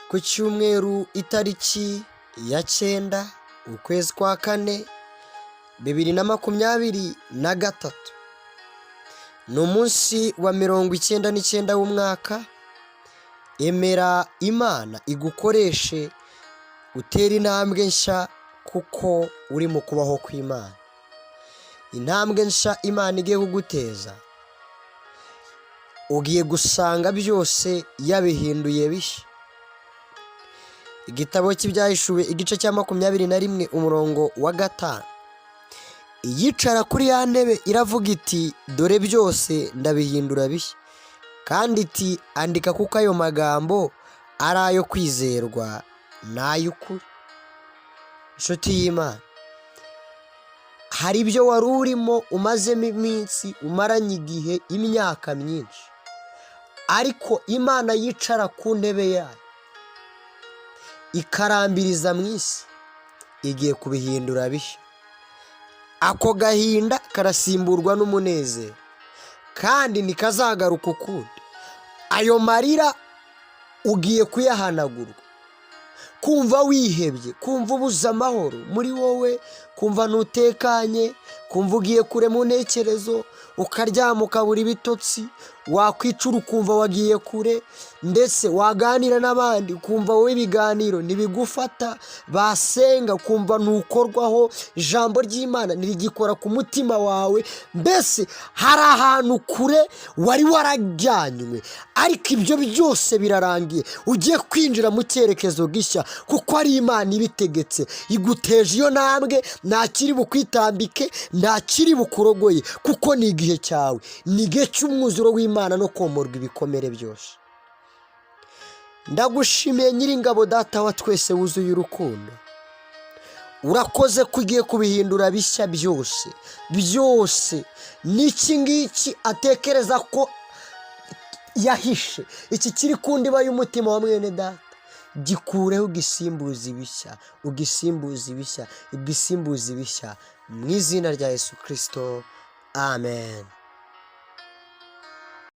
ku cyumweru itariki ya 9 ukwezi kwa 4 2023 ni umunsi wa 99 w'umwaka. Emera Imana igukoreshe utera intambwe nshya kuko uri mu kubaho kw'Imana. Intambwe nshya Imana igiye kuguteza, ugiye gusanga byose yabihinduye bishya. Igitabo cy'Ibyahishuwe igice cya 21 umurongo wa 5. Iyicara kuri ya ntebe iravuga iti dore byose ndabihindura bishya, kandi iti andika kuko ayo magambo ari ayo kwizerwa n'ay'ukuri. Inshuti y'Imana, hari ibyo wari urimo umazemo iminsi, umaranye igihe, imyaka myinshi, ariko Imana yicara ku ntebe yayo ikarambiriza mu isi, igiye kubihindura bishya. Ako gahinda karasimburwa n'umunezero, kandi ntikazagaruka ukundi. Ayo marira ugiye kuyahanagurwa, kumva wihebye, kumva ubuze amahoro muri wowe, kumva ntutekanye, kumva ugiye kure mu ntekerezo, ukaryama ukabura ibitotsi, wakwicura ukumva wagiye kure, ndetse waganira n'abandi ukumva wowe ibiganiro ntibigufata, basenga ukumva ntukorwaho, ijambo ry'Imana ntirigikora ku mutima wawe. Mbese hari ahantu kure wari warajyanywe, ariko ibyo byose birarangiye, ugiye kwinjira mu cyerekezo gishya kuko ari Imana ibitegetse. Iguteje iyo ntambwe, nta kiri bukwitambike, nta kiri bukurogoye, kuko ni igihe cyawe, ni igihe cy'umwuzuro w'Imana no komorwa ibikomere byose. Ndagushimiye Nyiringabo, Data wa twese wuzuye urukundo. Urakoze ko ugiye kubihindura bishya byose. N'iki ngiki atekereza ko yahishe, iki kiri ku ndiba y'umutima wa mwene Data, gikureho ugisimbuza ibishya mu izina rya Yesu Kristo. Amen.